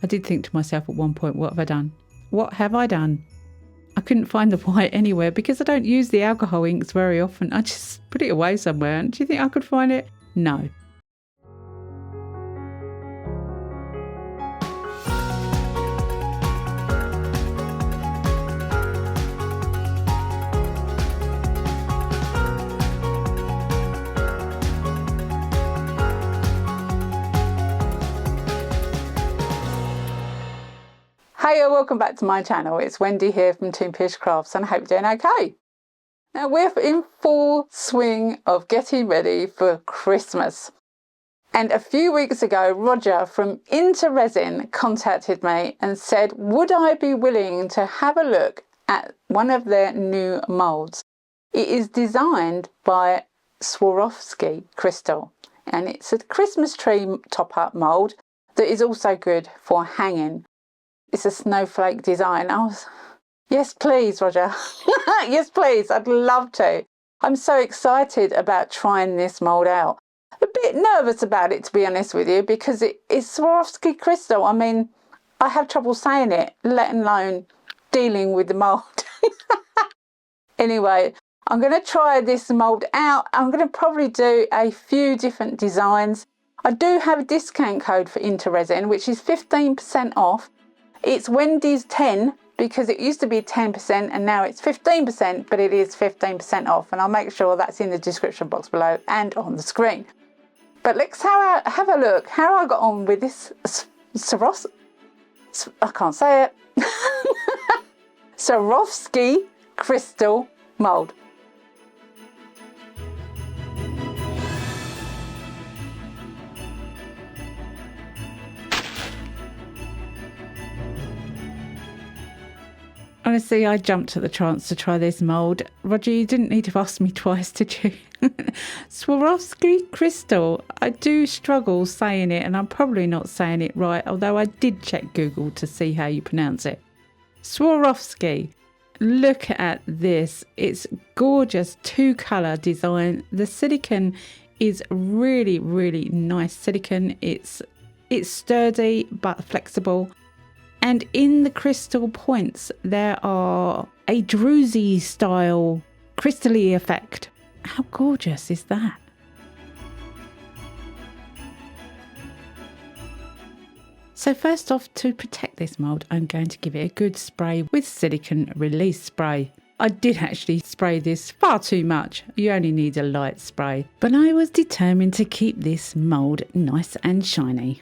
I did think to myself at one point, what have I done? What have I done? I couldn't find the white anywhere because I don't use the alcohol inks very often. I just put it away somewhere. And do you think I could find it? No. Hey, welcome back to my channel. It's Wendy here from Toonpish Crafts and I hope you're doing okay. Now we're in full swing of getting ready for Christmas. And a few weeks ago, Roger from Into Resin contacted me and said, would I be willing to have a look at one of their new molds? It is designed by Swarovski Crystal and it's a Christmas tree top-up mold that is also good for hanging. It's a snowflake design. Yes, please, Roger. Yes, please. I'd love to. I'm so excited about trying this mould out. A bit nervous about it, to be honest with you, because it is Swarovski Crystal. I mean, I have trouble saying it, let alone dealing with the mould. Anyway, I'm going to try this mould out. I'm going to probably do a few different designs. I do have a discount code for Into Resin, which is 15% off. It's Wendy's 10 because it used to be 10% and now it's 15%, but it is 15% off. And I'll make sure that's in the description box below and on the screen. But let's have a look how I got on with this I can't say it. Swarovski Crystal Mould. Honestly, I jumped at the chance to try this mould. Roger, you didn't need to ask me twice, did you? Swarovski Crystal. I do struggle saying it, and I'm probably not saying it right, although I did check Google to see how you pronounce it. Swarovski. Look at this. It's gorgeous two-colour design. The silicone is really, really nice silicone. It's sturdy but flexible. And in the crystal points, there are a druzy style crystal-y effect. How gorgeous is that? So first off, to protect this mould, I'm going to give it a good spray with silicone release spray. I did actually spray this far too much. You only need a light spray. But I was determined to keep this mould nice and shiny.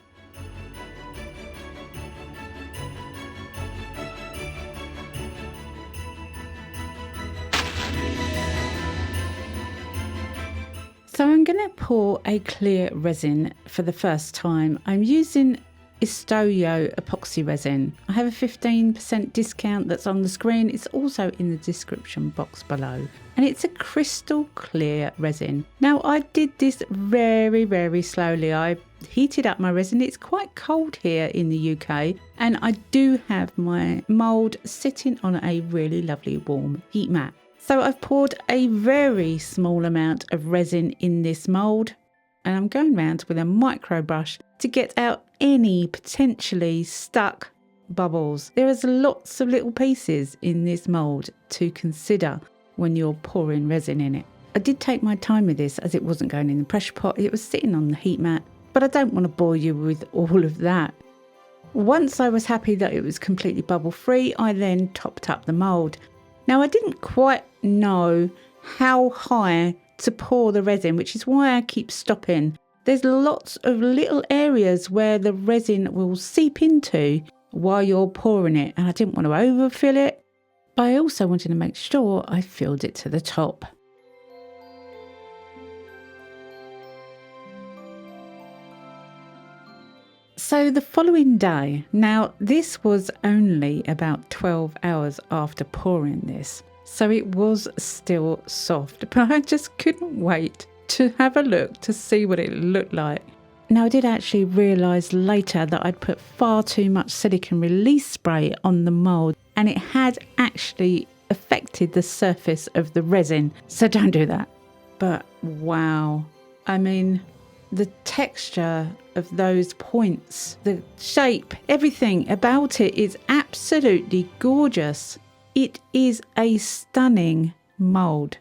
So I'm going to pour a clear resin for the first time. I'm using xTool epoxy resin. I have a 15% discount that's on the screen. It's also in the description box below. And it's a crystal clear resin. Now I did this very, very slowly. I heated up my resin. It's quite cold here in the UK. And I do have my mould sitting on a really lovely warm heat mat. So I've poured a very small amount of resin in this mould and I'm going round with a micro brush to get out any potentially stuck bubbles. There is lots of little pieces in this mould to consider when you're pouring resin in it. I did take my time with this as it wasn't going in the pressure pot, it was sitting on the heat mat, but I don't want to bore you with all of that. Once I was happy that it was completely bubble free, I then topped up the mould. Now I didn't quite know how high to pour the resin, which is why I keep stopping. There's lots of little areas where the resin will seep into while you're pouring it, and I didn't want to overfill it, but I also wanted to make sure I filled it to the top. So the following day, now this was only about 12 hours after pouring this, so it was still soft, but I just couldn't wait to have a look to see what it looked like. Now I did actually realise later that I'd put far too much silicone release spray on the mould and it had actually affected the surface of the resin, so don't do that. But wow, I mean, the texture of those points, the shape, everything about it is absolutely gorgeous. It is a stunning mould.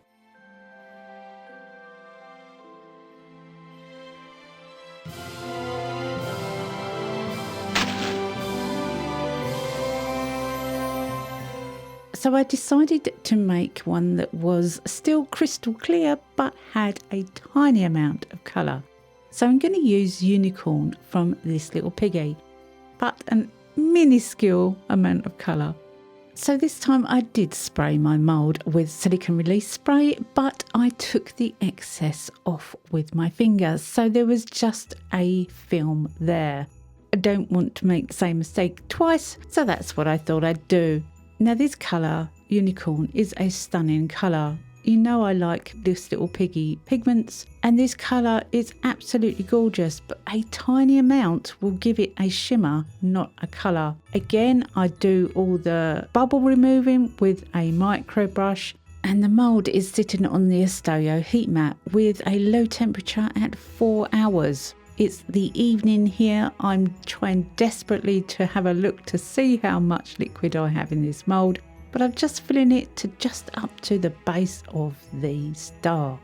So I decided to make one that was still crystal clear but had a tiny amount of colour. So I'm going to use unicorn from this little piggy, but a minuscule amount of colour. So this time I did spray my mould with silicone release spray, but I took the excess off with my fingers, so there was just a film there. I don't want to make the same mistake twice, so that's what I thought I'd do. Now this colour, unicorn, is a stunning colour. You know I like this little piggy pigments, and this colour is absolutely gorgeous, but a tiny amount will give it a shimmer, not a colour. Again, I do all the bubble removing with a micro brush, and the mould is sitting on the xTool heat mat with a low temperature at 4 hours. It's the evening here. I'm trying desperately to have a look to see how much liquid I have in this mould, but I'm just filling it to just up to the base of the star.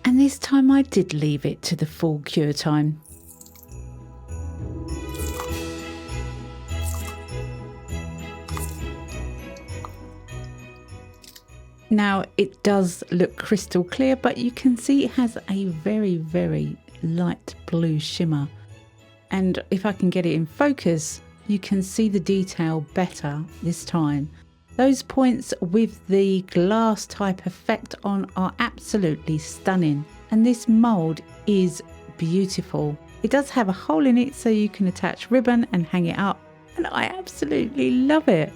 And this time I did leave it to the full cure time. Now it does look crystal clear, but you can see it has a very, very light blue shimmer. And if I can get it in focus, you can see the detail better this time. Those points with the glass type effect on are absolutely stunning. And this mould is beautiful. It does have a hole in it so you can attach ribbon and hang it up. And I absolutely love it.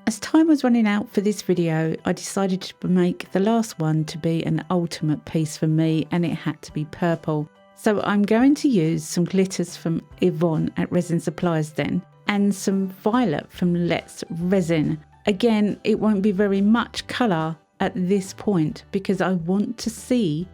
As time was running out for this video, I decided to make the last one to be an ultimate piece for me, and it had to be purple. So I'm going to use some glitters from Yvonne at Resin Supplies Den and some violet from Let's Resin. Again, it won't be very much colour at this point because I want to see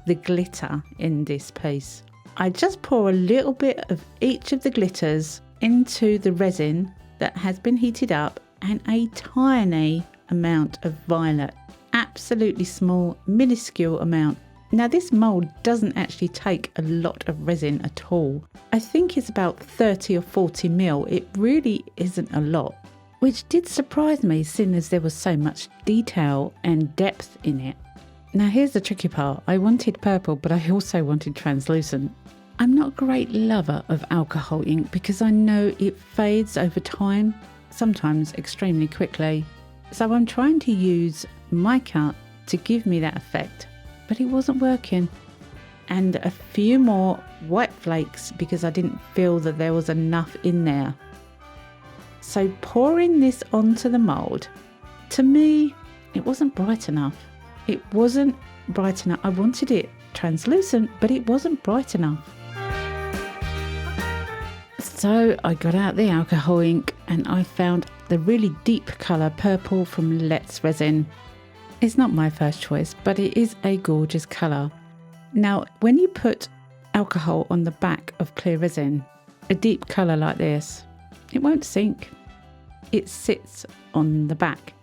the glitter in this piece. I just pour a little bit of each of the glitters into the resin that has been heated up, and a tiny amount of violet, absolutely small, minuscule amount. Now this mould doesn't actually take a lot of resin at all. I think it's about 30 or 40 mil. It really isn't a lot, which did surprise me seeing as there was so much detail and depth in it. Now here's the tricky part. I wanted purple, but I also wanted translucent. I'm not a great lover of alcohol ink because I know it fades over time, sometimes extremely quickly. So I'm trying to use mica to give me that effect, but it wasn't working. And a few more white flakes because I didn't feel that there was enough in there. So pouring this onto the mould, to me, it wasn't bright enough. It wasn't bright enough. I wanted it translucent, but it wasn't bright enough. So I got out the alcohol ink and I found the really deep colour purple from Let's Resin. It's not my first choice, but it is a gorgeous colour. Now, when you put alcohol on the back of clear resin, a deep colour like this, it won't sink. It sits on the back.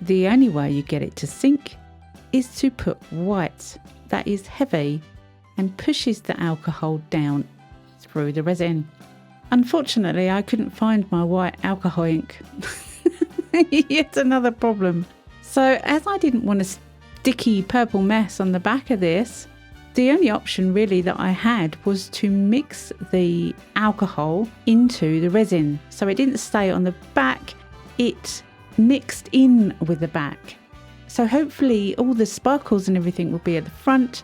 The only way you get it to sink is to put white that is heavy and pushes the alcohol down through the resin. Unfortunately, I couldn't find my white alcohol ink. Yet another problem. So as I didn't want a sticky purple mess on the back of this, the only option really that I had was to mix the alcohol into the resin. So it didn't stay on the back, it mixed in with the back. So hopefully all the sparkles and everything will be at the front,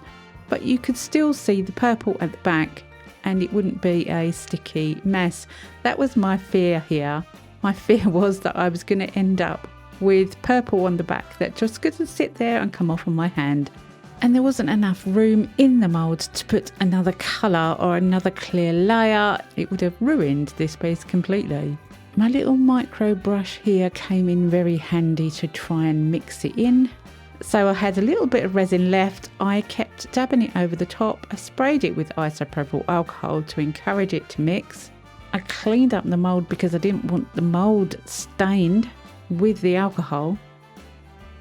but you could still see the purple at the back and it wouldn't be a sticky mess. That was my fear here. My fear was that I was going to end up with purple on the back that just going to sit there and come off on my hand. And there wasn't enough room in the mould to put another colour or another clear layer. It would have ruined this piece completely. My little micro brush here came in very handy to try and mix it in. So I had a little bit of resin left. I kept dabbing it over the top. I sprayed it with isopropyl alcohol to encourage it to mix. I cleaned up the mould because I didn't want the mould stained with the alcohol.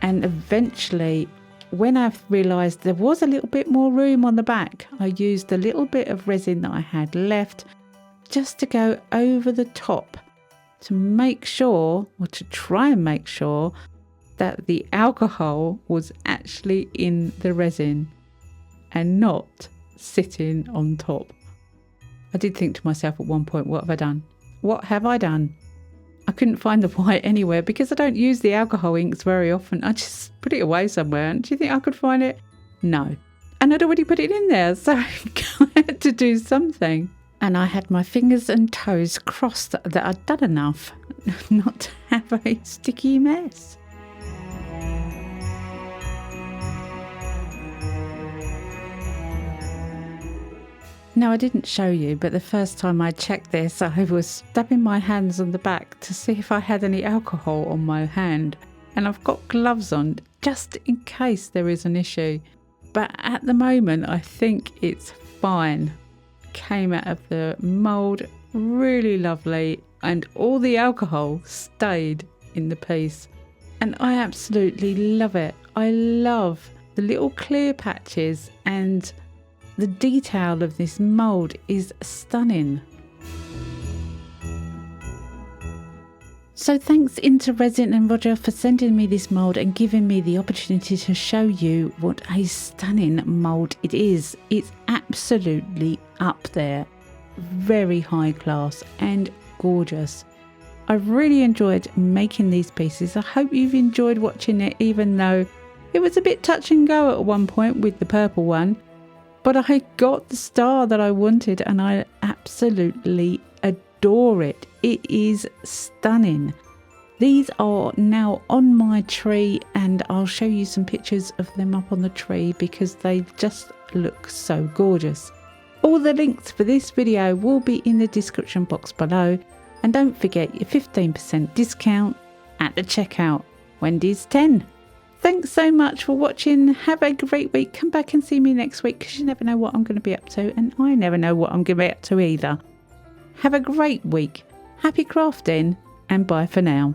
And eventually, when I realised there was a little bit more room on the back, I used a little bit of resin that I had left just to go over the top to make sure, or to try and make sure, that the alcohol was actually in the resin and not sitting on top. I did think to myself at one point, what have I done? What have I done? I couldn't find the white anywhere because I don't use the alcohol inks very often. I just put it away somewhere. And do you think I could find it? No. And I'd already put it in there, so I had to do something. And I had my fingers and toes crossed that I'd done enough not to have a sticky mess. Now, I didn't show you, but the first time I checked this, I was dabbing my hands on the back to see if I had any alcohol on my hand. And I've got gloves on just in case there is an issue. But at the moment, I think it's fine. Came out of the mould really lovely, and all the alcohol stayed in the piece. And I absolutely love it. I love the little clear patches, and the detail of this mould is stunning. So thanks Into Resin and Roger for sending me this mould and giving me the opportunity to show you what a stunning mould it is. It's absolutely up there. Very high class and gorgeous. I've really enjoyed making these pieces. I hope you've enjoyed watching it, even though it was a bit touch and go at one point with the purple one. But I got the star that I wanted and I absolutely adore it. It is stunning. These are now on my tree and I'll show you some pictures of them up on the tree because they just look so gorgeous. All the links for this video will be in the description box below, and don't forget your 15% discount at the checkout. Wendy's 10. Thanks so much for watching. Have a great week. Come back and see me next week because you never know what I'm going to be up to, and I never know what I'm going to be up to either. Have a great week. Happy crafting and bye for now.